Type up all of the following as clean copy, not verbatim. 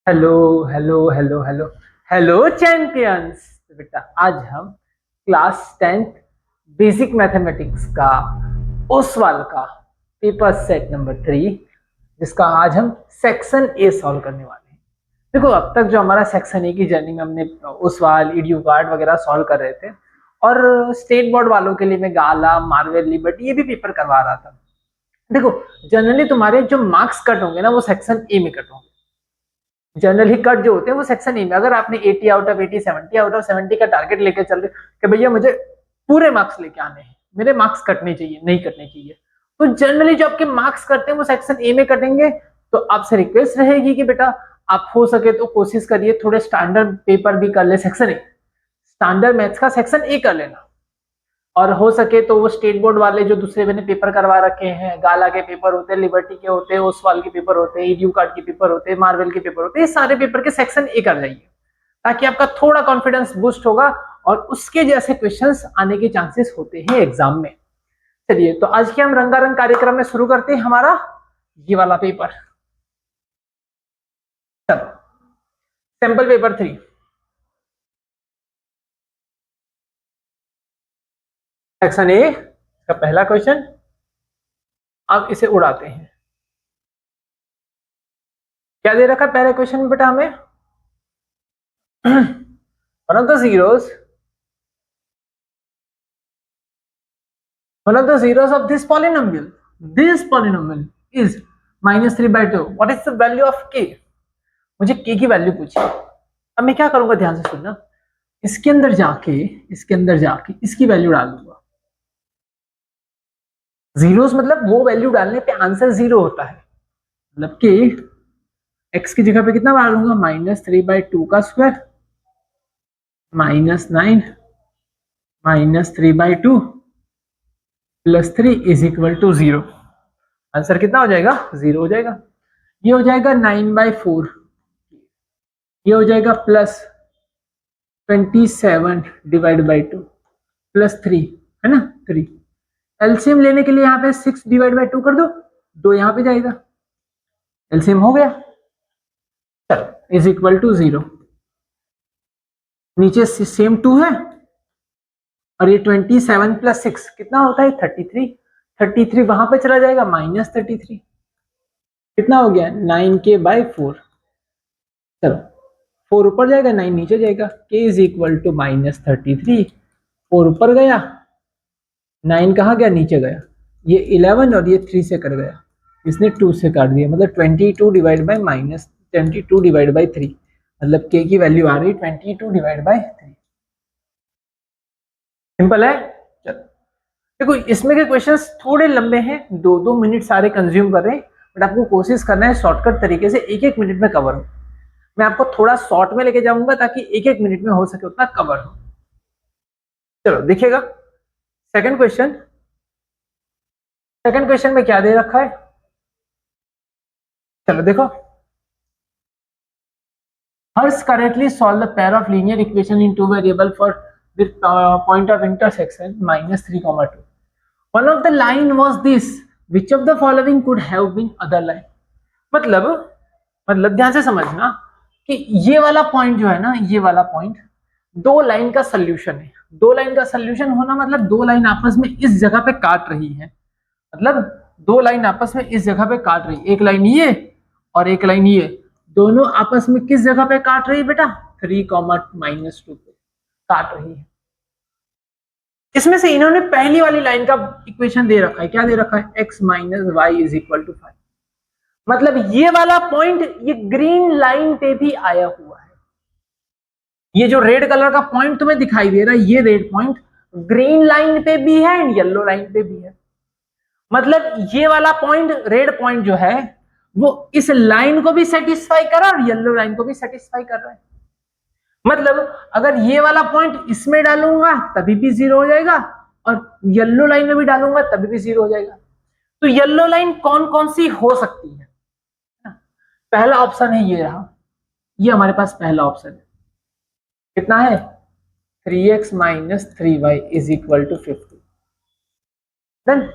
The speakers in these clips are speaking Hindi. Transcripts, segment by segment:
Hello hello hello hello hello champions. बेटा आज हम क्लास 10th बेसिक मैथमेटिक्स का ओसवाल का पेपर सेट नंबर 3 जिसका आज हम सेक्शन ए सॉल्व करने वाले हैं। देखो अब तक जो हमारा सेक्शन ए की जर्नी में हमने ओसवाल इडियोगार्ड वगैरह सॉल्व कर रहे थे और स्टेट बोर्ड वालों के लिए मैं गाला मार्वेल लिबर्टी ये भी पेपर करवा रहा था। देखो जनरली तुम्हारे जो मार्क्स कट होंगे ना वो सेक्शन ए में कट होंगे। जनरली कट जो होते हैं वो सेक्शन ए में। अगर आपने 80 आउट ऑफ 80 70 आउट ऑफ 70 का टारगेट लेकर चल रहे कि भैया मुझे पूरे मार्क्स लेके आने हैं, मेरे मार्क्स कटने चाहिए नहीं कटने चाहिए, तो जनरली जो आपके मार्क्स कटते हैं वो सेक्शन ए में कटेंगे। तो आपसे रिक्वेस्ट रहेगी कि बेटा आप हो सके तो कोशिश करिए थोड़े स्टैंडर्ड पेपर भी कर ले, सेक्शन ए स्टैंडर्ड मैथ्स का सेक्शन ए कर लेना। और हो सके तो वो स्टेट बोर्ड वाले जो दूसरे मैंने पेपर करवा रखे हैं, गाला के पेपर होते हैं, लिबर्टी के होते हैं, ओसवाल के पेपर होते हैं, ईडीयू कार्ड के पेपर होते हैं, मार्वेल के पेपर होते हैं, ये सारे पेपर के सेक्शन ए कर जाइए ताकि आपका थोड़ा कॉन्फिडेंस बूस्ट होगा और उसके जैसे क्वेश्चंस आने के चांसेस होते हैं एग्जाम में। चलिए तो आज के हम रंगारंग कार्यक्रम में शुरू करते हैं हमारा ये वाला पेपर। चलो सैंपल पेपर 3 सेक्शन ए का पहला क्वेश्चन। अब इसे उड़ाते हैं। क्या दे रखा है पहले क्वेश्चन में बेटा हमें? one of the zeros of this polynomial is -3/2. What is the value of k? मुझे k की वैल्यू पूछी। अब मैं क्या करूंगा, ध्यान से सुनना। इसके अंदर जाके इसकी वैल्यू डाल दूंगा। जीरोस मतलब वो वैल्यू डालने पे आंसर जीरो होता है। मतलब k x की जगह पे कितना डालूंगा, -3/2 का square -9 -3/2 +3 is equal to 0। Answer कितना हो जाएगा, 0 हो जाएगा। ये हो जाएगा 9/4, ये हो जाएगा +27/2 +3 है ना 3। एलसीएम लेने के लिए यहाँ पे 6/2 कर दो, 2 यहाँ पे जाएगा, एलसीएम हो गया। चलो इज इक्वल टू 0। नीचे सेम 2 है और ये 27 + 6 कितना होता है 33। 33 वहां पे चला जाएगा -33, कितना हो गया 9k/4। चलो 4 ऊपर जाएगा 9 नीचे जाएगा, k इज इक्वल टू -33। 4 ऊपर गया 9 कहाँ गया, नीचे गया। ये 11 और ये 3 से कट गया, इसने 2 से काट दिया, मतलब 22/-3 मतलब k की वैल्यू आ रही 22/3। सिंपल है। चलो देखो इसमें के क्वेश्चंस थोड़े लंबे हैं, 2-2 मिनट सारे कंज्यूम कर रहे हैं, बट आपको कोशिश करना है शॉर्टकट तरीके से 1-1 मिनट में कवर हो। मैं आपको थोड़ा शॉर्ट में लेके जाऊंगा ताकि 1-1 मिनट में हो सके उतना कवर हो। चलो देखिएगा सेकंड क्वेश्चन में क्या दे रखा है। चलो देखो, Hers correctly solve the pair of linear equation in two variable for with point of intersection -3,2. One of the line was this. Which of the following could have been other line? मतलब ध्यान से समझना कि ये वाला पॉइंट जो है ना, ये वाला पॉइंट दो लाइन का सोल्यूशन है। दो लाइन का सोल्यूशन होना मतलब दो लाइन आपस में इस जगह पे काट रही है, मतलब दो लाइन आपस में इस जगह पे काट रही है, एक लाइन ये और एक लाइन ये, दोनों आपस में किस जगह पे काट रही है बेटा, 3,-2 पे काट रही है। इसमें से इन्होंने पहली वाली लाइन का इक्वेशन दे रखा है, क्या दे रखा है, x - y = 5। मतलब ये वाला पॉइंट ये ग्रीन लाइन पे भी आया हुआ है। ये जो रेड कलर का पॉइंट तुम्हें दिखाई दे रहा है, ये रेड पॉइंट ग्रीन लाइन पे भी है एंड येलो लाइन पे भी है। मतलब ये वाला पॉइंट रेड पॉइंट जो है वो इस लाइन को भी सेटिस्फाई कर रहा है और येलो लाइन को भी सेटिस्फाई कर रहा है। मतलब अगर ये वाला पॉइंट इसमें डालूंगा तभी भी 0 हो जाएगा और येलो लाइन में भी डालूंगा तभी भी 0 हो जाएगा। तो येलो लाइन कौन कौन सी हो सकती है? पहला ऑप्शन है ये रहा, ये हमारे पास पहला ऑप्शन है। कितना है, 3x - 3y = 50। देन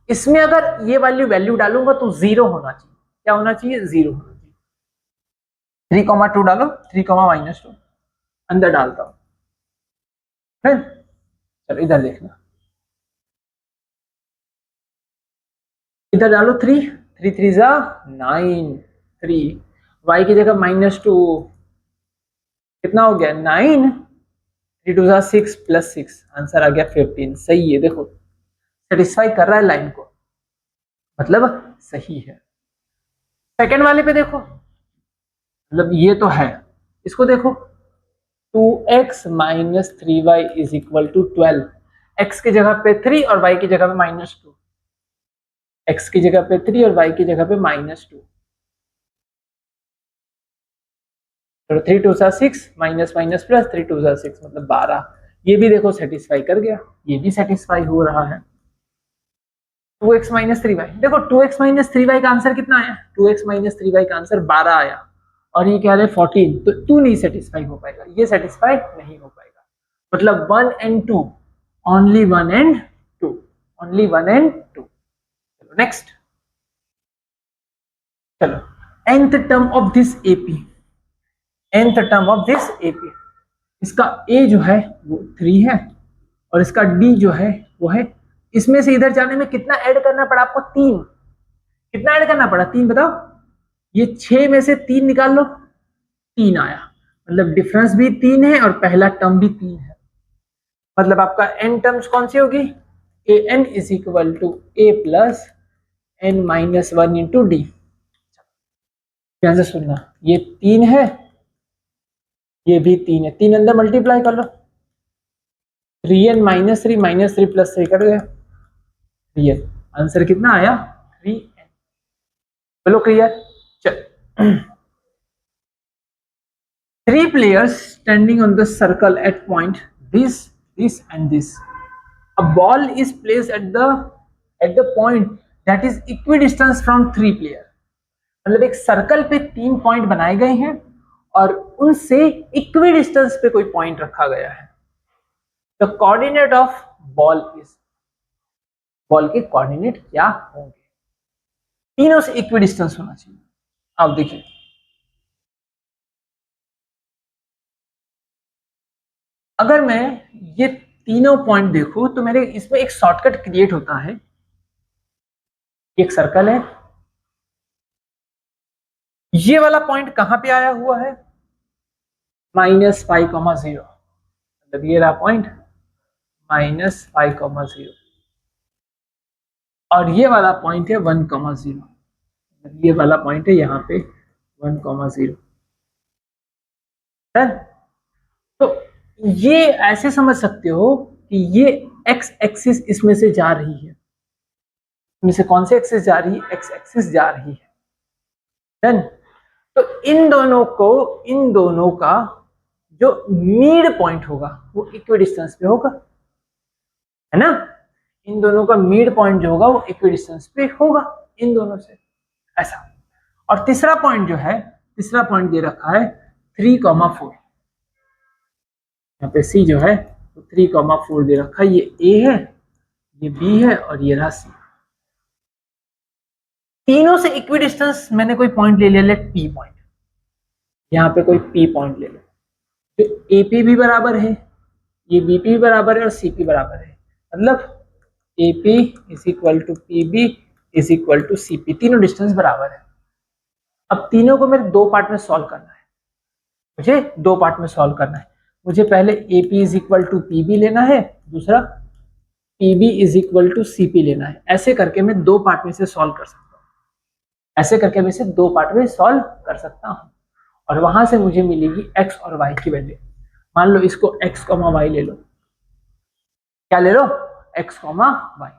इसमें अगर ये वैल्यू डालूंगा तो 0 होना चाहिए। क्या होना चाहिए, 0 होना चाहिए। 3,2 डालो, 3,-2 अंदर डालता हूं, चलो इधर देखना, इधर डालो 3, 3 3 जा 9, 3 y की जगह -2 कितना हो गया 9, 3 2 जा 6 + 6 आंसर आ गया 15। सही है, देखो सेटिस्फाई कर रहा है लाइन को, मतलब सही है। सेकंड वाले पे देखो, मतलब ये तो है, इसको देखो 2x - 3y = 12, x की जगह पे 3 और y की जगह पे -2, x की जगह पे 3 और y की जगह पे -2, तो 3 2 जा 6 माइनस माइनस प्लस 3 2 जा 6 मतलब 12। ये भी देखो सेटिस्फाई कर गया, ये भी सेटिस्फाई हो रहा है। 2x - 3y, देखो 2x - 3y का आंसर कितना आया, 2x - 3y का आंसर 12 आया, और ये क्या है 14, तो 2 नहीं सेटिस्फाई हो पाएगा, ये सेटिस्फाई नहीं हो पाएगा, मतलब 1 and 2, only 1 and 2, only 1 and 2। चलो नेक्स्ट, चलो nth term of this AP, nth term of this AP, इसका a जो है वो 3 है और इसका d जो है वो है, इसमें से इधर जाने में कितना ऐड करना पड़ा आपको, 3, कितना ऐड करना पड़ा 3 बताओ, ये 6 में से 3 निकाल लो, 3 आया, मतलब डिफरेंस भी 3 है और पहला टर्म भी 3 है, मतलब आपका n टर्म्स कौन सी होगी, an = a + n-1 into D. ध्यान से सुनना, ये 3 है, ये भी 3 है, 3 अंदर मल्टीप्लाई कर लो, 3n - 3 -3 + 3 कर गया 3n, आंसर कितना आया 3n। बोलो क्लियर, चल 3 players standing on the circle at point this, this and this. A ball is placed at the point that is equidistant from 3 players. मतलब एक सर्कल पे 3 पॉइंट बनाए गए हैं और उनसे इक्विडिस्टेंस पे कोई पॉइंट रखा गया है। The coordinate of ball is, ball के कोऑर्डिनेट क्या होंगे, तीनों से इक्विडिस्टेंस होना चाहिए। आप देखिए अगर मैं ये तीनों पॉइंट देखूं तो मेरे इसमें एक शॉर्टकट क्रिएट होता है, एक सर्कल है, ये वाला पॉइंट कहां पे आया हुआ है -5,0, मतलब ये रहा पॉइंट -5,0 और ये वाला पॉइंट है 1,0, मतलब ये वाला पॉइंट है यहाँ पे 1,0। तो ये ऐसे समझ सकते हो कि ये एक्स एक्सिस इसमें से जा रही है, इसमें से कौन से एक्सिस जा रही है, एक्स एक्सिस जा रही है। डन, तो इन दोनों का जो मिड पॉइंट होगा वो इक्विडिस्टेंस पे होगा, है ना, इन दोनों का मिड पॉइंट जो होगा वो इक्विडिस्टेंस पे होगा इन दोनों से, ऐसा। और तीसरा पॉइंट जो है, तीसरा पॉइंट दे रखा है 3,4, यहाँ पे सी जो है तो 3,4 दे रखा है, ये ए है, ये बी है और ये रहा सी। तीनों से इक्विडिस्टेंस मैंने कोई पॉइंट ले लिया, लेट पी पॉइंट, यहाँ पे कोई पी पॉइंट ले लो, तो एपी भी बराबर है, ये बीपी भी बराबर है और सीपी बराबर है, मतलब एपी = पीबी = सीपी, तीनों डिस्टेंस बराबर है। अब तीनों को मेरे दो पार्ट में सॉल्व करना है, मुझे दो पार्ट में सॉल्व करना है, मुझे पहले AP = PB लेना है, दूसरा PB = CP लेना है, ऐसे करके मैं दो पार्ट में से सॉल्व कर सकता हूँ, ऐसे करके मैं इसे दो पार्ट में सॉल्व कर सकता हूँ और वहां से मुझे मिलेगी x और y की वैल्यू। मान लो इसको x, y ले लो, क्या ले लो x, y,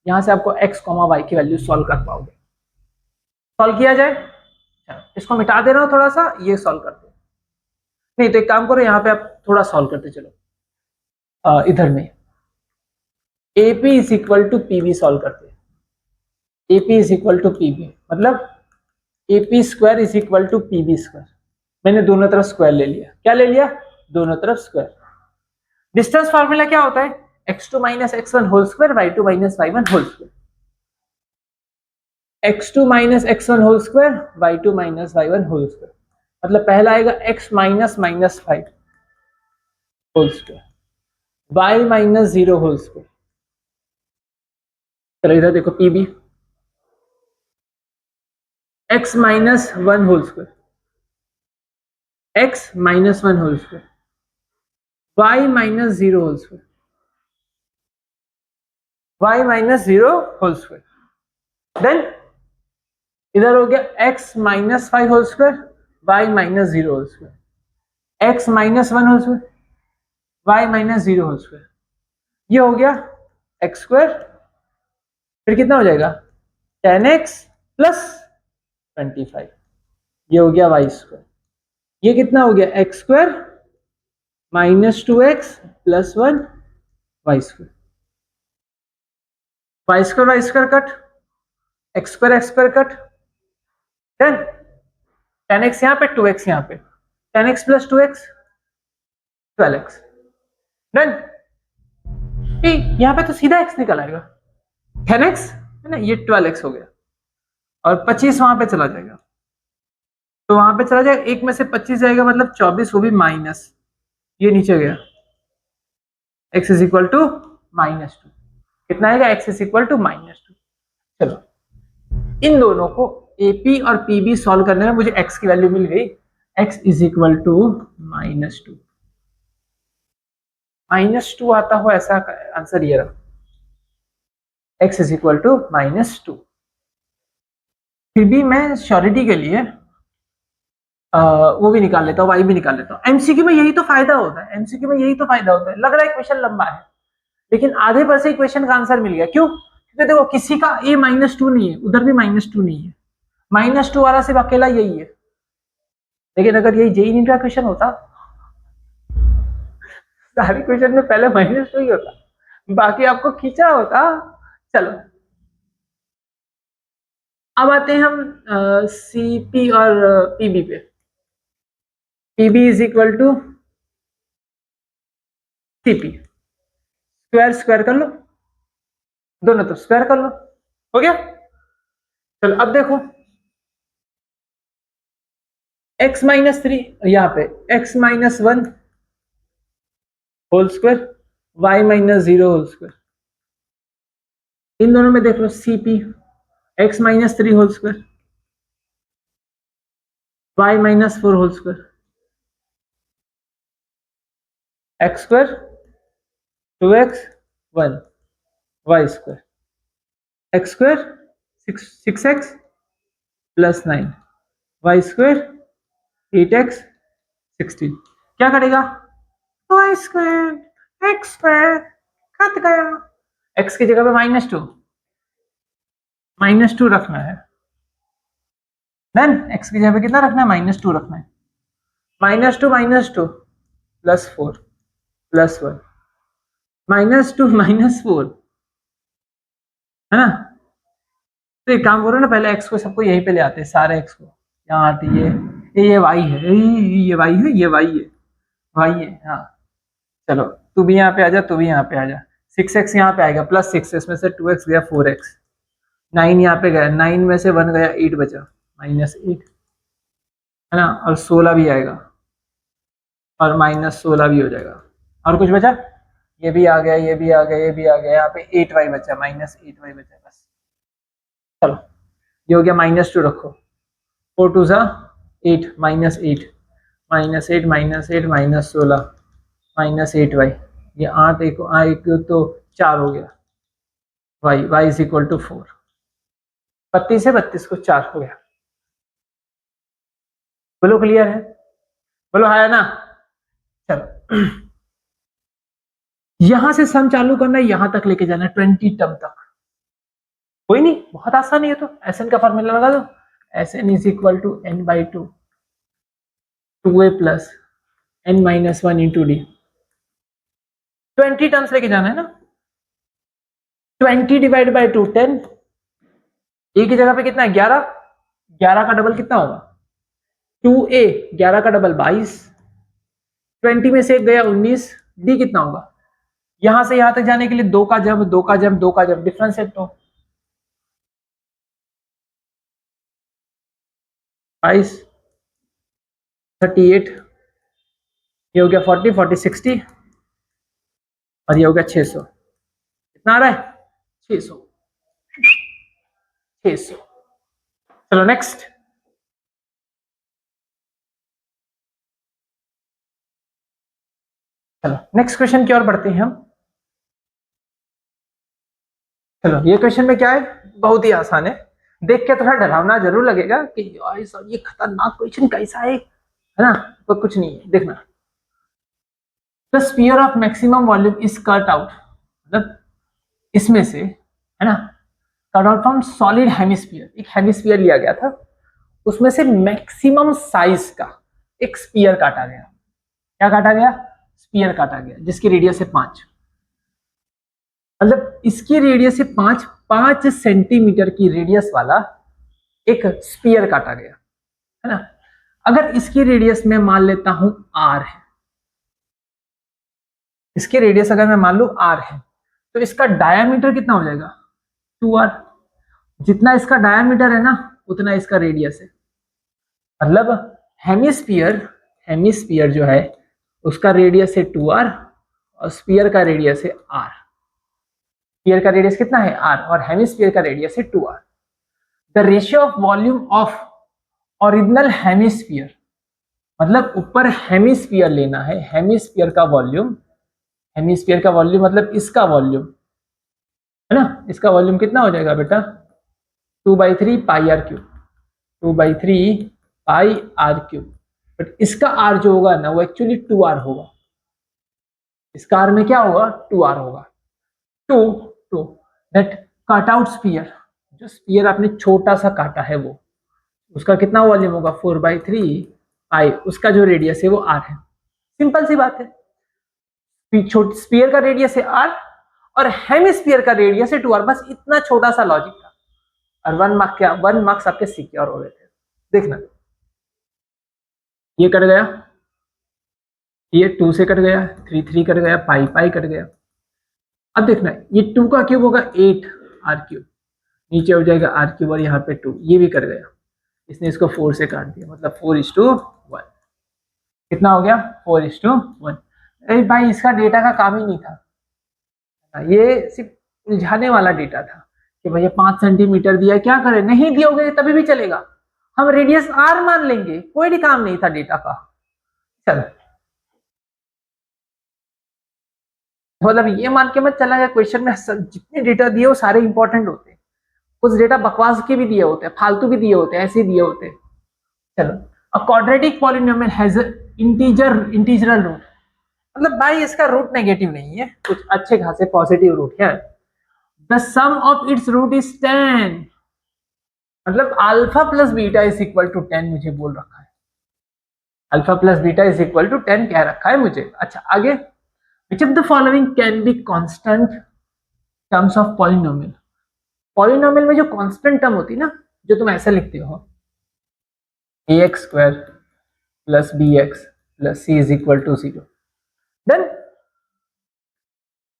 यहां से आपको x, y की वैल्यू सॉल्व कर पाओगे। सॉल्व किया जाए, चलो इसको मिटा दे रहा हूं थोड़ा सा, ये सॉल्व करते हैं, नहीं तो एक काम करो यहाँ पे आप थोड़ा सॉल्व करते चलो, इधर में AP = PB सॉल्व करते हैं, AP = PB मतलब AP² = PB², मैंने दोनों तरफ स्क्वायर ले लिया, क्या ले लिया, दोनों तरफ स्क्वायर। डिस्टेंस फार्मूला क्या होता है, x2 - x1 whole square, y2 - y1 whole square, x2 - x1 whole square, y2 - y1 whole square. मतलब पहला आएगा x minus minus 5 whole square, y minus 0 whole square. चलो इधर देखो PB, x minus 1 whole square, x minus 1 whole square, y minus 0 whole square, y minus 0 whole square. Then इधर हो गया x minus 5 whole square, y minus 0 whole square, x minus 1 whole square, y minus 0 whole square. ये हो गया एक्स स्क्वायर, फिर कितना हो जाएगा 10x प्लस 25, ये हो गया वाई स्क्वायर। ये कितना हो गया x square minus 2x plus 1 y square, y square cut, x square cut, then 10x यहाँ पे 2x यहाँ पे, 10x plus 2x 12x, then यहाँ पे तो सीधा x निकल आएगा, 10x है ना, ये 12x हो गया और 25 वहां पे चला जाएगा, तो वहां पे चला जाएगा, एक में से 25 जाएगा मतलब 24, वो भी माइनस, ये नीचे गया, x इज इक्वल टू -2, कितना आएगा x इज इक्वल टू -2। चलो इन दोनों को AP और PB सॉल्व करने में मुझे x की वैल्यू मिल गई, x इज इक्वल टू -2, -2 आता हो ऐसा आंसर ये रहा, x इज इक्वल टू -2। फिर भी मैं श्योरिटी के लिए वो भी निकाल लेता हूँ, y भी निकाल लेता हूँ। एमसीक्यू में यही तो फायदा होता है, एमसीक्यू में यही तो फायदा होता है। लग रहा है क्वेश्चन लंबा है, लेकिन आधे पर से इक्वेशन का आंसर मिल गया। क्यों? क्योंकि देखो किसी का a -2 नहीं है, उधर भी -2 नहीं है, -2 वाला सिर्फ अकेला यही है। लेकिन अगर यही जेई नीट का क्वेश्चन होता, सारे क्वेश्चन में पहले -2 ही होता, बाकी आपको खींचा होता। चलो अब आते हैं हम सीपी और पीबी पे। PB is equal to CP, square square कर लो, दोनों तरफ स्क्वायर कर लो, हो गया। चलो अब देखो x -3 यहाँ पे x -1 whole square, y -0 whole square, इन दोनों में देख लो CP, x -3 whole square, y -4 whole square, x square 2x 1 y square, x square 6x plus 9 y square 8x 16, क्या करेगा y square x square cut गया, x की जगह पे -2 रखना है, देन x की जगह पे कितना रखना है -2 रखना है, -2 प्लस 4 प्लस 1 -2 -4 है ना। तो एक काम करो ना, पहले x को सबको यहीं पे ले आते हैं, सारे x को यहाँ आते, ये y है, ये y है, ये y है, y है, हाँ। चलो तू भी यहाँ पे आ जा, तू भी यहाँ पे आ जा, 6x यहाँ पे आएगा प्लस 6, इसमें से 2x गया 4x, 9 यहाँ पे गया, 9 में से 1 गया 8 बचा -8 है ना, और 16 भी आएगा और -16 भी हो जाएगा, और कुछ बचा, ये भी आ गया, ये भी आ गया, ये भी आ गया, यहाँ पे 8y बचा, -8y बचा बस। चलो ये हो गया -2 रखो, 4 2 8 -8 -8 -8 -16 -8y, ये 8 एक तो 4 हो गया, y इज इक्वल टू 4, 32 से 32 को 4 हो गया। बोलो क्लियर है, बोलो है ना। चलो यहां से सम चालू करना है, यहां तक लेके जाना है 20 टर्म तक, कोई नहीं, बहुत आसान है। तो एस एन का फॉर्मूला लगा दो, S n is equal to n/2 2a plus n-1 into D, 20 terms लेके जाना है ना, 20 डिवाइड बाई 2 10, ए की जगह पे कितना है 11, 11 का डबल कितना होगा 2a, 11 का डबल 22, 20 में से एक गया 19, डी कितना होगा, यहां से यहां तक जाने के लिए 2 का जब 2 का जब 2 का जब डिफरेंस है, तो 22 38, ये हो गया 40, 40 60 और ये हो गया 600। कितना आ रहा है? 600। 600। चलो नेक्स्ट। चलो नेक्स्ट क्वेश्चन की ओर बढ़ते हैं हम। चलो ये क्वेश्चन में क्या है, बहुत ही आसान है। देख के थोड़ा डरावना जरूर लगेगा कि यार सर ये खतरनाक क्वेश्चन कैसा है ना, तो कुछ नहीं है, देखना। The sphere of maximum volume is cut out, मतलब इसमें से, है ना, cut out from solid hemisphere. एक हेमिस्फीयर लिया गया था, उसमें से मैक्सिमम साइज का एक स्फीयर काटा गया। क्या काटा गया? स्फीयर काटा गया, जिसकी रेडियस है 5। मतलब इसकी रेडियस है 5 सेंटीमीटर की रेडियस वाला एक स्फीयर काटा गया, है ना। अगर इसकी रेडियस में मान लेता हूं r है, इसकी रेडियस अगर मैं मान लू r है, तो इसका डायामीटर कितना हो जाएगा? 2r। जितना इसका डायामीटर है ना, उतना इसका रेडियस है। मतलब हेमिस्फीयर, हेमिस्फीयर जो है उसका रेडियस है 2r और स्फीयर का रेडियस है r। स्फीयर का रेडियस कितना है? r, और हेमिस्फीयर का रेडियस है 2r। The ratio of volume of original hemisphere, मतलब ऊपर हेमिस्फीयर लेना है, हेमिस्फीयर का वॉल्यूम, हेमिस्फीयर का वॉल्यूम मतलब इसका वॉल्यूम, है ना। इसका वॉल्यूम कितना हो जाएगा बेटा? 2/3 pi r cube, 2/3 pi r cube. But इसका r जो होगा ना, वो एक्चुअली 2r होगा। इसका r में क्या होगा? 2r होगा। To that cut out sphere, जो स्फीयर आपने छोटा सा काटा है वो, उसका कितना वॉल्यूम होगा? 4/3 पाई, उसका जो रेडियस है वो r है। सिंपल सी बात है, स्फीयर का रेडियस है r और हेमिस्फीयर का रेडियस है 2r। बस इतना छोटा सा लॉजिक था और 1 मार्क, क्या 1 मार्क्स आपके सिक्योर हो गए थे। देखना, ये कट गया, ये 2 से कट गया, 3 3 कट गया, पाई पाई कट गया। अब देखना, ये 2 का क्यूब होगा 8 आर क्यूब, नीचे हो जाएगा आर क्यूब, और यहाँ पे 2, ये भी कट गया। इसने इसको 4 से काट दिया, मतलब 4:1। कितना हो गया? 4:1। अरे भाई इसका डेटा का काम ही नहीं था, ये सिर्फ उलझाने वाला डेटा था कि भैया 5 सेंटीमीटर दिया, क्या करें, नहीं दियोगे तभी भी चलेगा, हम रेडियस r मान लेंगे, कोई भी काम नहीं था डेटा का। चलो, मतलब ये मान के मत चला गया क्वेश्चन में जितने डेटा दिए वो सारे इंपॉर्टेंट होते हैं, कुछ डेटा बकवास के भी दिए होते हैं, फालतू भी दिए होते हैं, ऐसे दिए होते हैं। चलो, a quadratic polynomial has integral root, मतलब भाई इसका रूट नेगेटिव नहीं है, कुछ अच्छे खासे पॉजिटिव रूट है। The sum of its root is 10, मतलब alpha plus beta is equal to 10 मुझे बोल रखा है, alpha plus beta is equal to 10 कह रखा है मुझे। अच्छा आगे, which of the following can be constant terms of polynomial। Polynomial में जो कांस्टेंट टर्म होती है ना, जो तुम ऐसे लिखते हो, ax² plus bx plus c is equal to 0। Then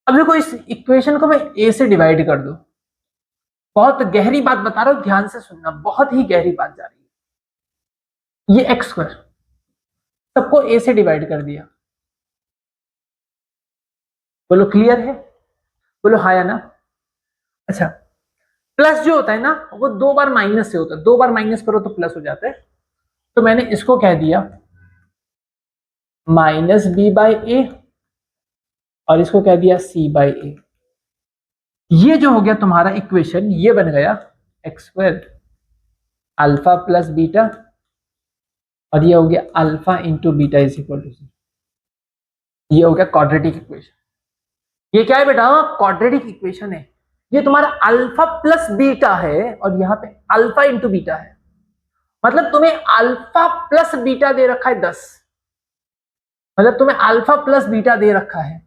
अब देखो, इस इक्वेशन को मैं a से डिवाइड कर दो, बहुत गहरी बात बता रहा हूं, ध्यान से सुनना, बहुत ही गहरी बात जा रही है। ये x² सबको a से डिवाइड कर दिया, बोलो क्लियर है? बोलो हाँ या ना। अच्छा, प्लस जो होता है ना, वो 2 बार माइनस से होता है, 2 बार माइनस करो तो प्लस हो जाता है। तो मैंने इसको कह दिया -b/a और इसको कह दिया c/a। ये जो हो गया तुम्हारा इक्वेशन, ये बन गया x² अल्फा प्लस बीटा, और ये हो गया alpha into beta is equal to 0। ये हो गया क्वाड्रेटिक इक्वेशन। ये क्या है बेटा? क्वाड्रेटिक इक्वेशन है। ये तुम्हारा अल्फा प्लस बीटा है और यहाँ पे अल्फा इंटू बीटा है, मतलब तुम्हें अल्फा प्लस बीटा दे रखा है 10, मतलब तुम्हें अल्फा प्लस बीटा दे रखा है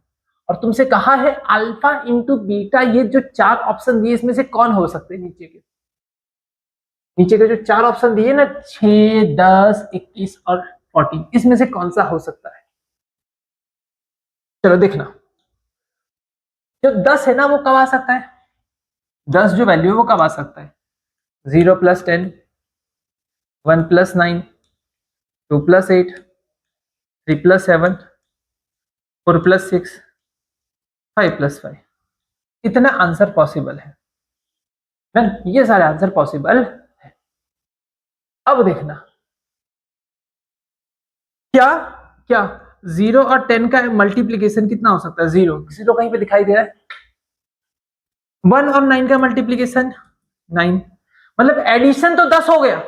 और तुमसे कहा है अल्फा इंटू बीटा। ये जो 4 ऑप्शन दिए इसमें से कौन हो सकते हैं? नीचे के जो 4 ऑप्शन दिए ना, 6 10 21 और 14, इसमें से कौन सा हो सकता है? चलो देखना, जो 10 है ना वो कब आ सकता है? 10 जो वैल्यू है वो कब आ सकता है? 0 + 10, 1 + 9, 2 + 8, 3 + 7, 4 + 6, 5 + 5, इतना आंसर पॉसिबल है। ये सारे आंसर पॉसिबल है। अब देखना क्या क्या 0 और 10 का मल्टीप्लीकेशन कितना हो सकता है? 0 0 कहीं पे दिखाई दे रहा है? 1 और 9 का मल्टीप्लीकेशन 9, मतलब एडिशन तो 10 हो गया।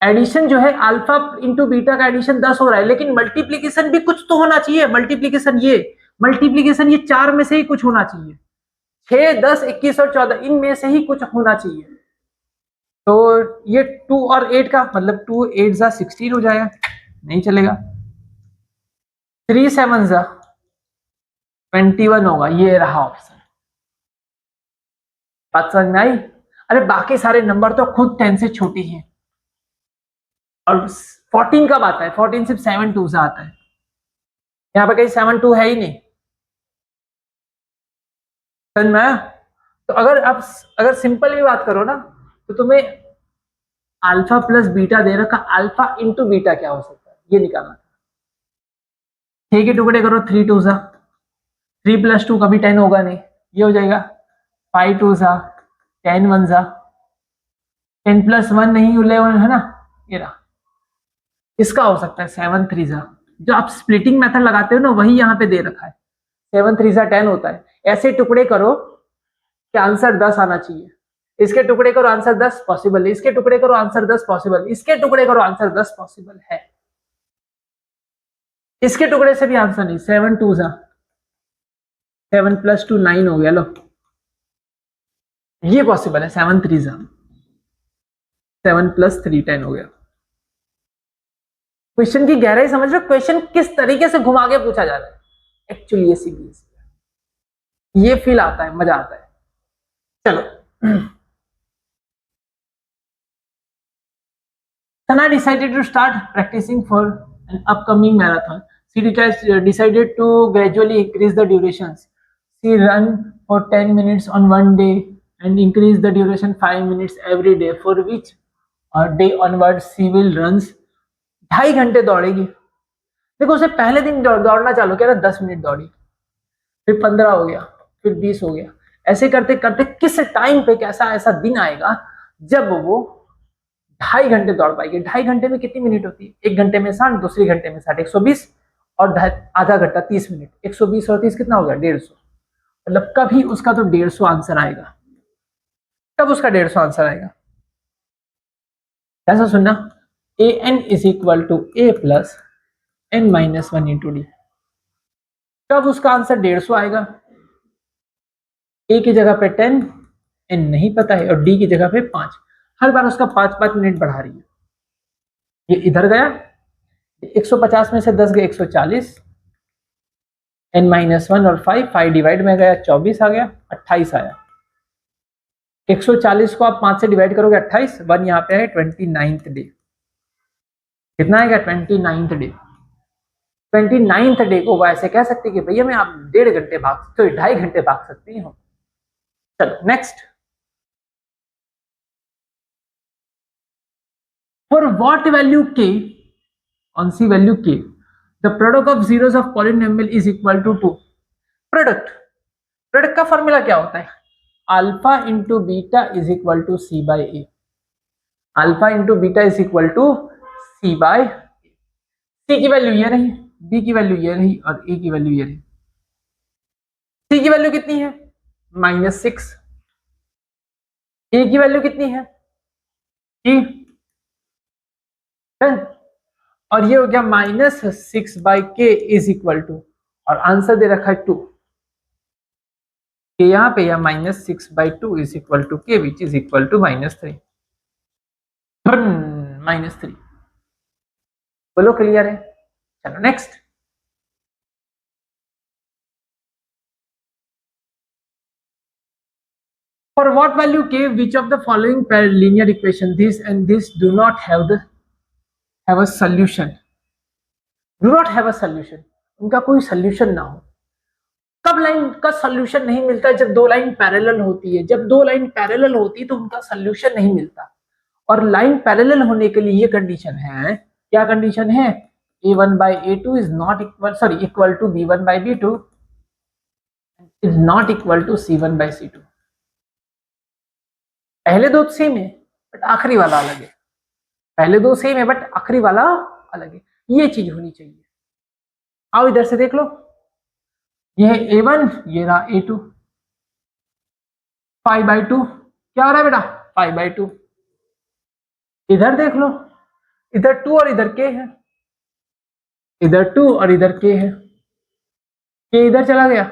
एडिशन जो है अल्फा इंटू बीटा का एडिशन 10 हो रहा है, लेकिन मल्टीप्लीकेशन भी कुछ तो होना चाहिए। मल्टीप्लीकेशन ये 4 में से ही कुछ होना चाहिए। 6, 10, 21 और 14 इनमें से ही कुछ होना चाहिए। तो ये 2 और 8 का मतलब 2 8 जा 16 हो जाएगा, नहीं चलेगा। 3 7 जा 21 होगा, ये रहा ऑप्शन। बात समझ में आई? अरे बाकी सारे नंबर तो खुद 10 से छोटी हैं, और 14 कब आता है? 14 सिर्फ 7 2 से आता है, यहाँ पे कहीं 7 2 है ही नहीं। समझ में आया? तो अगर सिंपल भी बात करो ना, तो तुम्हें अल्फा प्लस बीटा दे रखा, अल्फा इंटू बीटा क्या हो सकता है ये निकालना। 6 के टुकड़े करो, 3 2 सा, 3 + 2 कभी 10 होगा नहीं, ये हो जाएगा 5 2 सा, 10 1 सा, 10 + 1 नहीं 11 है ना, ये रहा। इसका हो सकता है 7 3 सा, जो आप स्प्लिटिंग मेथड लगाते हो ना वही यहाँ पे दे रखा है। 7 3 सा 10 होता है। ऐसे टुकड़े करो कि आंसर 10 आना चाहिए। इसके टुकड़े करो आंसर 10 पॉसिबल है, इसके टुकड़े करो आंसर 10 पॉसिबल, इसके टुकड़े करो आंसर 10 पॉसिबल है, इसके टुकड़े से भी आंसर नहीं। 7 2 सा 7 + 2 9 हो गया, लो ये पॉसिबल है। 7 3 सा 7 + 3 10 हो गया। क्वेश्चन की गहराई समझ रहे हो? क्वेश्चन किस तरीके से घुमा के पूछा जा रहा है, एक्चुअली ये सीबीएसई ये फील आता है, मजा आता है। चलो Sana decided to start practicing for an upcoming marathon. She decided to gradually increase the durations. She ran for 10 minutes on one day and increase the duration 5 minutes every day, for which day onwards she will runs 2.5 घंटे दौड़ेगी। देखो उसे पहले दिन दौड़ना चालू किया था, 10 मिनट दौड़ी, फिर 15 हो गया, फिर 20 हो गया। ऐसे करते करते किस टाइम पे कैसा ऐसा दिन आएगा जब वो 2.5 घंटे दौड़ पाएगी। 2.5 घंटे में कितनी मिनट होती है? 1 घंटे में 60, दूसरी घंटे में 60, 120, और आधा घंटा 30 मिनट, 120 और 30 कितना होगा? 150। मतलब कभी उसका तो 150 आंसर आएगा। कब उसका 150 आंसर आएगा? ऐसा सुनना, an = a + n - 1 × d। कब उसका आंसर 150 आएगा? a की जगह पे 10, n नहीं पता है, और d की जगह पे 5। हर बार उसका 5-5 मिनट बढ़ा रही है। ये इधर गया, 150 में से 10 गए 140, n - 1 और 5 डिवाइड में गया 24 आ गया, 28 आया। 140 को आप 5 से डिवाइड करोगे 28, 1 यहाँ पे है 29th डे। कितना आएगा? 29th day. 29th डे को वो ऐसे कह सकती कि भैया मैं आप 1.5 घंटे भाग, तो 2.5 घंटे भाग सकती हूँ। चलो next, for what value k, कौन सी value k, the product of zeros of polynomial is equal to 2। Product का फॉर्मूला क्या होता है? Alpha into beta is equal to C by A. Alpha into beta is equal to C by A. C की वैल्यू ये रही, बी की वैल्यू ये रही, और ए की वैल्यू ये रही। सी की वैल्यू कितनी है? -6। ए की वैल्यू कितनी है? e, और ये हो गया -6/k इज इक्वल टू, और आंसर दे रखा है 2 के यहाँ पे, या -6/2 is equal to k which is equal to -3। -3। बोलो क्लियर है? चलो next, for what value k which of the following linear equation this and this do not have a solution, do not have a solution, उनका कोई solution ना हो। कब लाइन का सॉल्यूशन नहीं मिलता? जब दो लाइन पैरेलल होती है। जब दो लाइन पैरेलल होती है तो उनका सॉल्यूशन नहीं मिलता, और लाइन पैरेलल होने के लिए ये कंडीशन है, क्या कंडीशन है? a1 by a2 is not equal to b1 by b2 is not equal to c1 by c2। पहले दो सेम है बट आखिरी वाला अलग है, पहले दो सेम है बट आखिरी वाला अलग है, ये चीज होनी चाहिए। आओ इधर से देख लो, ये है a1, ये रहा a2, 5/2 क्या हो रहा है बेटा, 5/2। इधर देख लो, इधर 2 और इधर k है, इधर 2 और इधर k है, k इधर चला गया,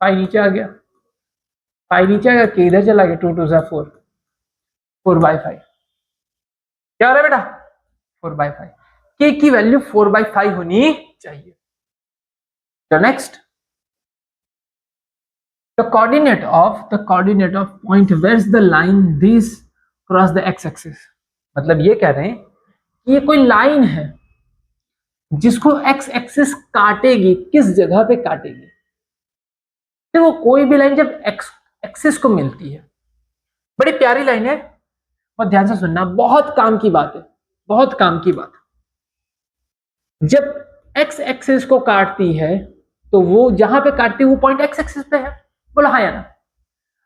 5 नीचे आ गया, 5 नीचे आ गया, k इधर चला गया, 2 2 जा 4, 4/5 क्या हो रहा है बेटा, 4/5। k की वैल्यू 4/5 होनी चाहिए। तो next, the coordinate of point where's the line this cross the x axis, मतलब ये कह रहे हैं कि ये कोई लाइन है जिसको x एक्सिस काटेगी, किस जगह पे काटेगी। देखो कोई भी लाइन जब x एक्सिस को मिलती है, बड़ी प्यारी लाइन है, और ध्यान से सुनना, बहुत काम की बात है, बहुत काम की बात। जब x एक्सिस को काटती है तो वो जहां पे काटती है वो पॉइंट x एक्सिस पे है, बोला हाँ या ना।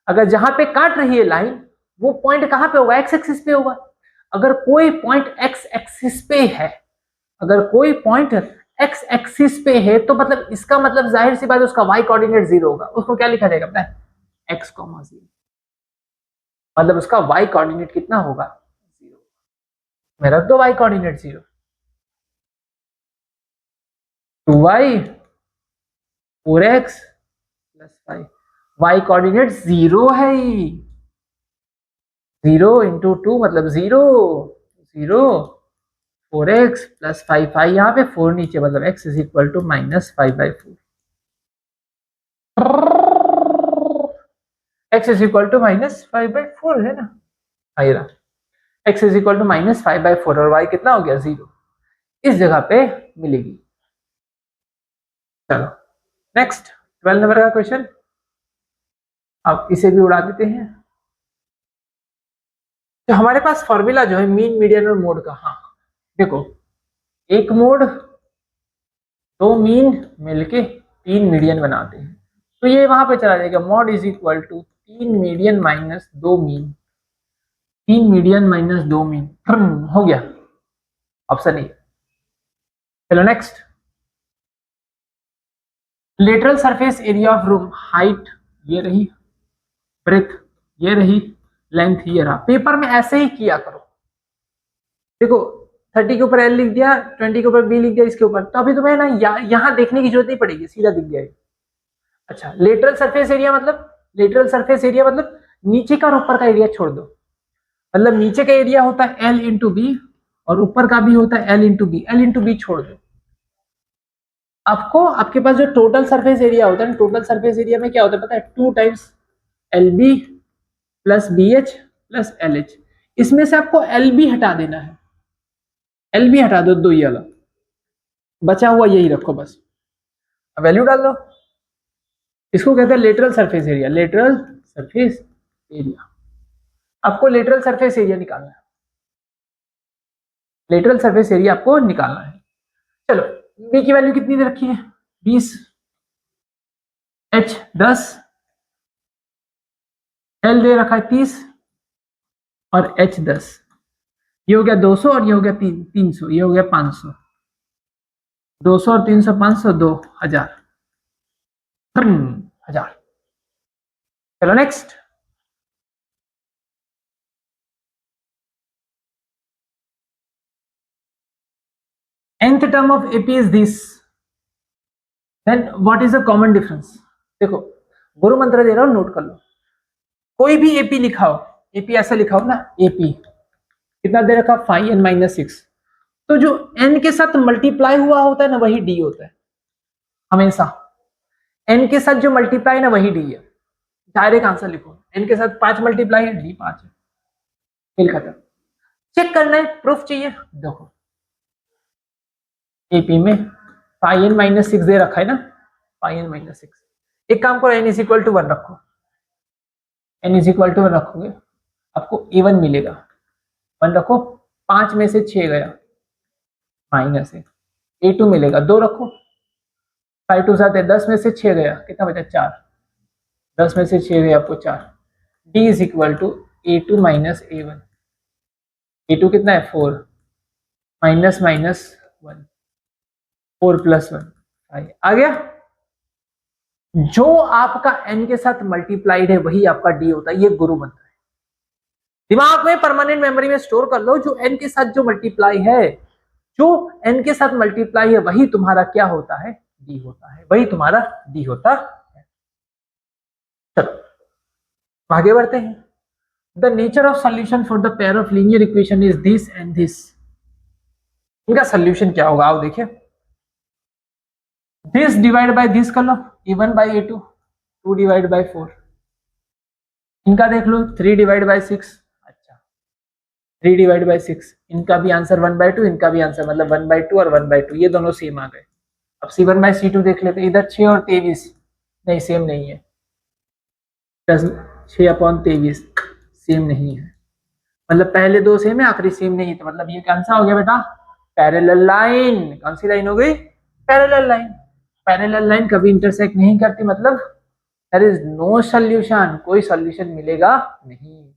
अगर जहां पे काट रही है लाइन वो पॉइंट कहां पे होगा, x एक्सिस पे होगा। अगर कोई पॉइंट x एक्सिस पे है, अगर कोई पॉइंट x एक्सिस पे है तो मतलब इसका मतलब जाहिर सी बात है उसका y कोऑर्डिनेट 0 होगा। उसको क्या लिखा जाएगा पता है, x, 0, मतलब उसका y कोऑर्डिनेट कितना होगा, 0। मैं रख दो y coordinate 0, 2y 4x plus 5, y coordinate 0 है, 0 इंटू 2 मतलब 0, 0 4x प्लस 5, 5 यहाँ पे 4 नीचे, मतलब x is equal to -5/4, x is equal to -5/4 है ना, आइरा x इज इक्वल टू -5/4 और y कितना हो गया 0, इस जगह पे मिलेगी। चलो नेक्स्ट 12 नंबर का क्वेश्चन, अब इसे भी उड़ा देते हैं। तो हमारे पास फॉर्मूला जो है मीन, मीडियन और मोड का, हाँ देखो, एक मोड, दो मीन मिलके 3 मीडियन बनाते हैं, तो ये वहां पे चला जाएगा, mode is equal to 3 median minus 2 mean, 3 median minus 2 mean, हो गया, ऑप्शन ए। चलो next, lateral surface area of room, height ये रही, ब्रेथ ये रही, लेंथ ये रहा। पेपर में ऐसे ही किया करो, देखो 30 के ऊपर एल लिख दिया, 20 के ऊपर बी लिख दिया, इसके ऊपर, तो अभी तुम्हें ना यहाँ देखने की जरूरत नहीं पड़ेगी, सीधा दिख गया। अच्छा, लेटरल सरफेस एरिया मतलब, लेटरल सरफेस एरिया मतलब नीचे का और ऊपर का एरिया छोड़ दो, मतलब नीचे का एरिया होता है एल इंटू बी और ऊपर का भी होता है L into B, L into B छोड़ दो। आपको आपके पास जो टोटल सरफेस एरिया होता है, टोटल सरफेस एरिया में क्या होता है पता है, 2 times L B plus B H plus L H, इसमें से आपको एल बी हटा देना है, एल बी हटा दो, 2 ये वाला बचा हुआ यही रखो बस, वैल्यू डाल दो। इसको कहते हैं lateral surface area, lateral surface area. आपको लेटरल सरफेस एरिया निकालना है, लेटरल सरफेस एरिया आपको निकालना है। चलो बी की वैल्यू कितनी दे रखी है, 20, एच 10, एल दे रखा है 30 और एच 10, ये हो गया 200 और ये हो गया 300, ये हो गया 500, 200 और 300 500, 2000, 1000। चलो next, nth term of AP is this, then what is the common difference। देखो गुरु मंत्र दे रहा हूं, नोट कर लो, कोई भी AP लिखा हो, AP ऐसा लिखा हो ना, AP कितना दे रखा, 5n-6, तो जो n के साथ मल्टीप्लाई हुआ होता है ना वही d होता है, हमेशा n के साथ जो मल्टीप्लाई ना वही d है। डायरेक्ट आंसर लिखो, n के साथ 5 मल्टीप्लाई है, d 5 है, खेल खत्म। चेक करना है, प्रूफ चाहिए, देखो एपी में 5n-6 दे रखा है ना, 5n-6, एक काम करो n इज इक्वल टू 1 रखो, n इज इक्वल टू 1 रखोगे आपको a1 मिलेगा, 1 रखो, 5 में से 6 गया, माइनस है, A2 मिलेगा, 2 रखो, 5 2 7 है, 10 में से 6 गया, कितना बचा 4, 10 में से 6 गया आपको 4। D is equal to A2 minus A1, A2 कितना है 4, माइनस माइनस 1, 4 प्लस 1 5, आ गया। जो आपका n के साथ मल्टीप्लाइड है वही आपका D होता है, ये गुरु मंत्र है, दिमाग में परमानेंट मेमोरी में स्टोर कर लो। जो n के साथ जो मल्टीप्लाई है, जो n के साथ मल्टीप्लाई है वही तुम्हारा क्या होता है, D होता है, वही तुम्हारा D होता है। चलो आगे बढ़ते हैं। The nature of solution for the pair of linear equation is this and this. इनका सॉल्यूशन क्या होगा, आओ देखिए। दिस डिवाइड बाय दिस कर लो, A1 by A2, 2 divide by 4। इनका देख लो 3 डिवाइड बाई 6, अच्छा 3 डिवाइड बाई 6। इनका भी आंसर 1/2, इनका भी आंसर मतलब 1/2 और 1/2, ये दोनों सेम आ गए। अब C1 बाई C2 देख लेते, इधर 6 और 23, नहीं सेम नहीं है, 6/23 सेम नहीं है, मतलब पहले दो सेम है, आखिरी सेम नहीं है, तो मतलब ये कौन सा हो गया बेटा, पैरेलल लाइन। कौन सी लाइन हो गई, पैरेलल लाइन। पैरेलल लाइन कभी इंटरसेक्ट नहीं करती, मतलब देयर इज नो सॉल्यूशन, कोई सॉल्यूशन मिलेगा नहीं,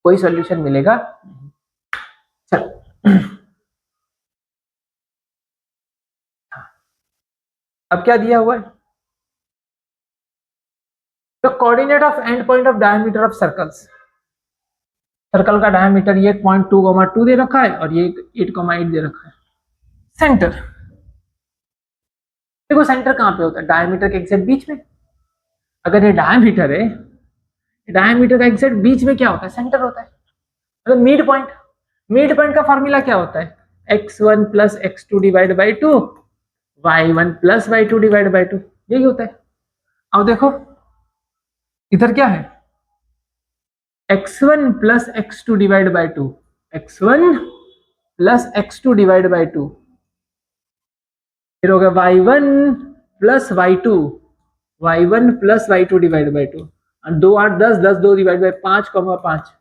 कोई सॉल्यूशन मिलेगा नहीं। चल अब क्या दिया हुआ है, the coordinate of and point of diameter of circles. Circle का डायमीटर ये 0.2, दे रखा है और ये 8,8 दे रखा है। सेंटर, देखो सेंटर कहां पे होता है, डायमीटर के एग्जैक्ट बीच में। अगर ये डायमीटर है, डायमीटर का एग्जैक्ट बीच में क्या होता है, सेंटर होता है, मतलब मिड पॉइंट। मिड पॉइंट का फॉर्मूला क्या होता है, x1 plus x2 divide by 2, y1 plus y2 divide by 2, यही होता है। अब देखो इधर क्या है, x1 plus x2 divide by 2, x1 plus x2 divide by 2, फिर होगा y1 plus y2, y1 plus y2 divide by 2, और 2 8 10, 10 2 डिवाइड बाई 5, 5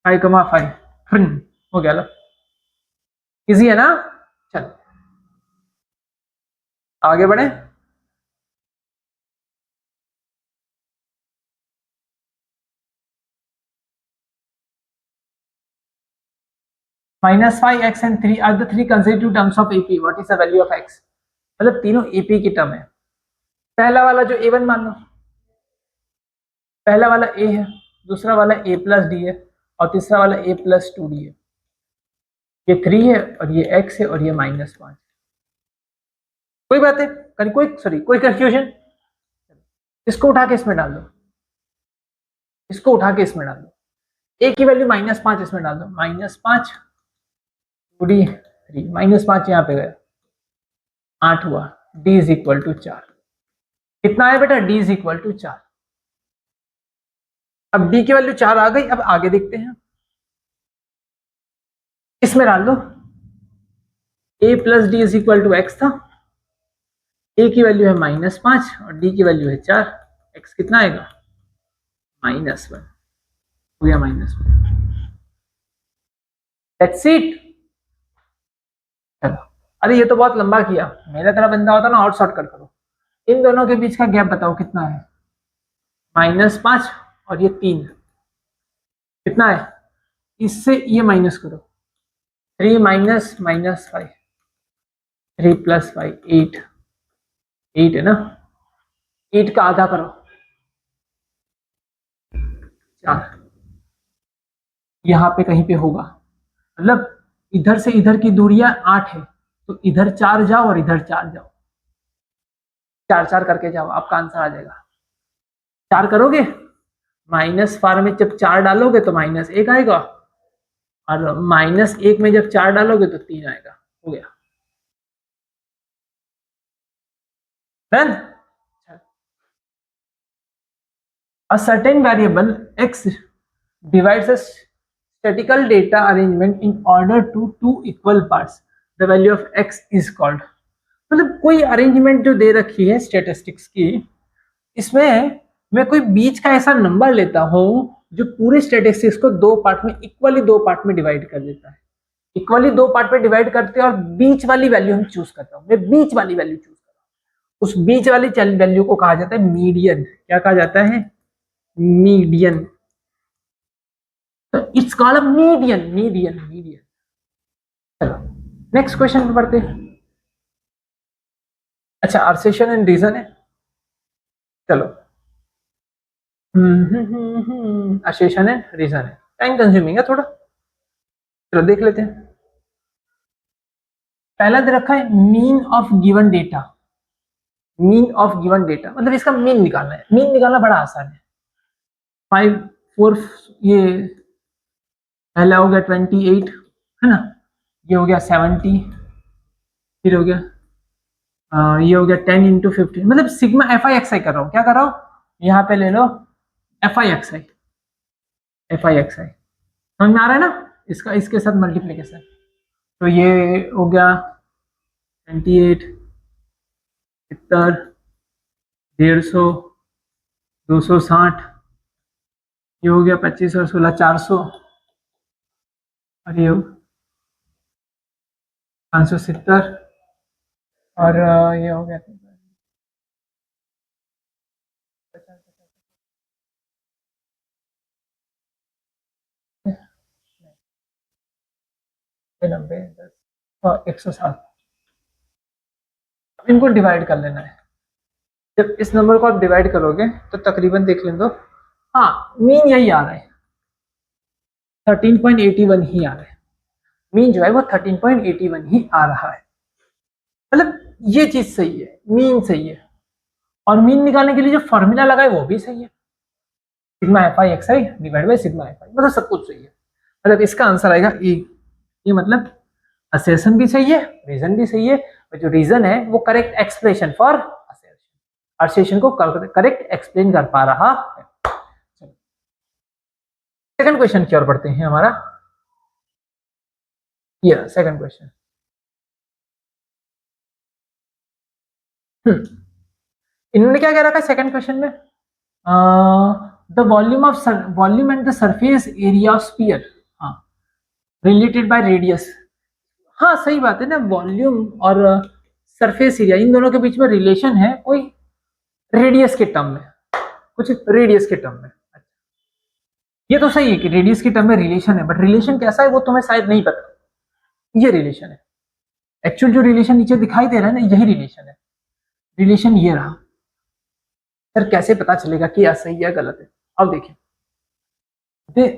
5,5 हो गया लो, इजी है ना। चल आगे बढ़े। -5x and 3 are the three consecutive terms of AP. What is the value of x? मतलब तीनों AP की टर्म है। पहला वाला जो A1 मान लो, पहला वाला A है, दूसरा वाला A प्लस डी है, और तीसरा वाला A प्लस 2D है। ये 3 है और ये x है और ये -5। कोई बात है, कोई कंफ्यूजन? इसको उठा के इसमें डाल दो, इसको उठा के इसमें डाल दो, A की वैल्यू -5 इसमें डाल दो, -5 2D 3, -5 यहाँ पे गया 8 हुआ, D इज इक्वल टू 4। कितना है बेटा, D इज इक्वल टू 4। अब D की वैल्यू 4 आ गई, अब आगे देखते हैं, इसमें डाल दो, A plus D is equal to x था, A की वैल्यू है -5 और D की वैल्यू है 4, x कितना आएगा -1, हो गया -1। That's it. चलो, अरे ये तो बहुत लंबा किया, मेरा तरह बंदा होता ना और शॉर्टकट करो। इन दोनों के बीच का गैप बताओ कितना है, -5 और ये 3 कितना है, इससे ये माइनस करो, 3 माइनस -5, 3 प्लस 5 8, 8 है ना, 8 का आधा करो 4, यहाँ पे कहीं पे होगा, मतलब इधर से इधर की दूरियां 8 है, तो इधर 4 जाओ और इधर 4 जाओ, 4 4 करके जाओ, आपका आंसर आ जाएगा। 4 करोगे, -4 में जब 4 डालोगे तो -1 आएगा, और -1 में जब 4 डालोगे तो 3 आएगा, हो गया done. A certain variable x divides a statistical data arrangement in order to two equal parts. The value of x is called. मतलब कोई अरेंजमेंट जो दे रखी है स्टेटिस्टिक्स की, इसमें मैं कोई बीच का ऐसा नंबर लेता हूं जो पूरे स्टेटिस्टिक्स को 2 पार्ट में, इक्वली 2 पार्ट में डिवाइड कर देता है। इक्वली दो पार्ट पे डिवाइड करते हैं और बीच वाली वैल्यू हम चूज करते हैं, मैं बीच वाली वैल्यू चूज कर रहा हूँ, उस बीच वाली वैल्यू को कहा जाता है मीडियन। क्या कहा जाता है? मीडियन। तो it's called a median, median, median. चलो नेक्स्ट क्वेश्चन पे पढ़ते हैं। अच्छा, असर्शन एंड रीजन है। चलो असर्शन एंड रीजन है, टाइम कंज्यूमिंग है थोड़ा, चलो देख लेते हैं। पहला दे रखा है mean of given data. Mean of given data मतलब इसका मीन निकालना है। मीन निकालना बड़ा आसान है। 5 4 ये पहला हो गया 28 है ना, ये हो गया 70, फिर हो गया ये हो गया 10 इंटू 15, मतलब सिग्मा एफ आई एक्स आई कर रहा हूँ। क्या कर रहा हूँ? यहाँ पे ले लो F I X I, F I X I समझ में आ रहा है ना, इसका इसके साथ मल्टीप्लीकेशन। तो ये हो गया 28, 70, 150, 260, ये हो गया 25 और 16 400, और ये 570, और ये हो गया 90, 10 और 160। इनको डिवाइड कर लेना है। जब इस नंबर को आप डिवाइड करोगे तो तकरीबन देख लें तो हाँ मीन यही आ रहा है, 13.81 ही आ रहा है। मीन जो है वो 13.81 ही आ रहा है, मतलब ये चीज सही है, मीन सही है। और मीन निकालने के लिए जो फॉर्मूला लगा है वो भी सही है, sigma F I X I divide by sigma F I, मतलब सब कुछ सही है। मतलब इसका आंसर आएगा ए। ये मतलब असर्शन भी सही है, रीजन भी सही है, और जो रीजन है वो correct explanation for assertion, assertion को करेक्ट एक्सप्लेन कर पा रहा है। सेकंड क्वेश्चन की ओर पढ़ते हैं हमारा। ये सेकंड क्वेश्चन। इन्होंने क्या कह रखा है सेकंड क्वेश्चन में? The volume and the surface area of sphere, हाँ रिलेटेड बाय रेडियस। हाँ सही बात है ना, वॉल्यूम और सरफेस एरिया इन दोनों के बीच में रिलेशन है कोई रेडियस के टर्म में, कुछ रेडियस के टर्म में। ये तो सही है कि रेडियस के टर्म में रिलेशन है, बट रिलेशन कैसा है वो तुम्हें शायद नहीं पता। ये रिलेशन है, एक्चुअल जो रिलेशन नीचे दिखाई दे रहा है ना, यही रिलेशन है। रिलेशन ये रहा। सर कैसे पता चलेगा कि यह सही है गलत है? अब देखिए,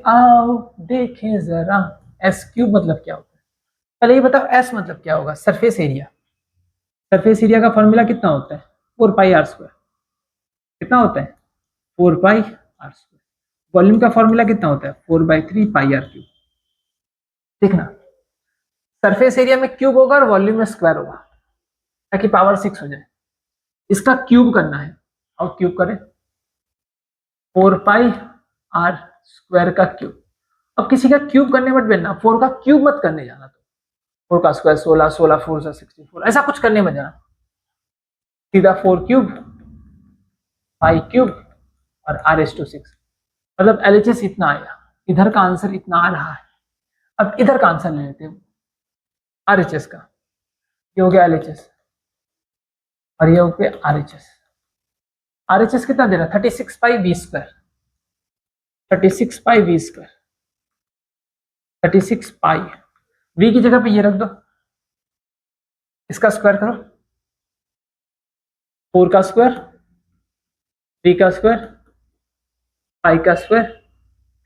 आओ देखें जरा, एस क्यूब मतलब क्या होता है? पहले ये बताओ एस मतलब क्या होगा? Surface area. सरफेस एरिया का फॉर्मूला कितना होता है? 4πr²। कितना होता है? 4πr²। वॉल्यूम का फॉर्मूला कितना होता है? 4/3πr³। देखना, सरफेस एरिया में क्यूब होगा और वॉल्यूम में स्क्वायर होगा, ताकि पावर 6 हो जाए। इसका क्यूब करना है, और क्यूब करें 4πr² का क्यूब। अब किसी का क्यूब करने मत बैठना, 4 का क्यूब मत करने जाना, तो 4 का स्क्वायर 16, 16 4 से 64, ऐसा कुछ करने मत जाना। सीधा 4 क्यूब, 5 क्यूब और r/6, मतलब LHS इतना आया। इधर का आंसर इतना आ रहा है। अब इधर का आंसर ले लेते हैं RHS का। ये हो गया LHS और ये हो गया RHS। RHS कितना दे रहा है? 36πv²। 36πv², 36π। v की जगह पे ये रख दो, इसका स्क्वायर करो, 4 का स्क्वायर, 3 का स्क्वायर, 5 का स्क्वायर,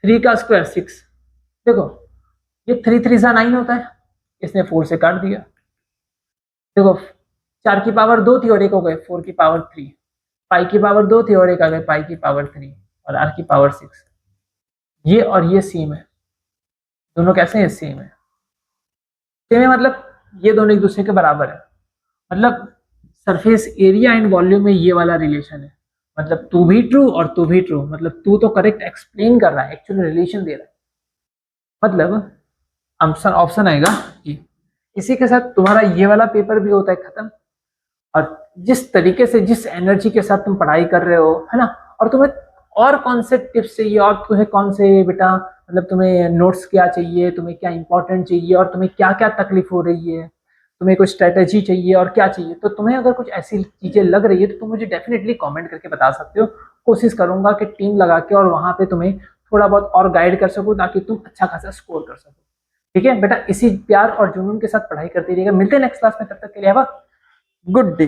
3 का स्क्वायर 6। देखो ये 3 3 सा 9 होता है, इसने 4 से काट दिया। देखो 4 की पावर 2 थी और एक हो गए 4 की पावर 3, 5 की पावर 2 थी और एक आ गए 5 की पावर 3, और r की पावर 6। ये और ये सेम है, दोनों कैसे हैं? सेम है। सेम है मतलब ये दोनों एक दूसरे के बराबर है, मतलब सरफेस एरिया एंड वॉल्यूम में ये वाला रिलेशन है। मतलब तू भी ट्रू और तू भी ट्रू, मतलब तू तो करेक्ट एक्सप्लेन कर रहा है, एक्चुअली रिलेशन दे रहा है। मतलब ऑप्शन ऑप्शन आएगा कि इसी के साथ तुम्हारा ये वाला पेपर भी होता है खत्म। और जिस तरीके से, जिस एनर्जी के साथ तुम पढ़ाई कर रहे हो, है ना, और तुम्हें और कौन से टिप्स चाहिए, और तुम्हें कौन से बेटा मतलब तुम्हें नोट्स क्या चाहिए, तुम्हें क्या इंपॉर्टेंट चाहिए, और तुम्हें क्या क्या तकलीफ हो रही है, तुम्हें कुछ स्ट्रेटेजी चाहिए और क्या चाहिए। तो तुम्हें अगर कुछ ऐसी चीजें लग रही है तो तुम मुझे डेफिनेटली कमेंट करके बता सकते हो। कोशिश करूंगा कि टीम लगा के और वहां पे तुम्हें थोड़ा बहुत और गाइड कर सकूं ताकि तुम अच्छा खासा स्कोर कर सको। ठीक है बेटा, इसी प्यार और जुनून के साथ पढ़ाई करते रहिएगा। मिलते हैं नेक्स्ट क्लास में, तब तक के लिए गुड डे।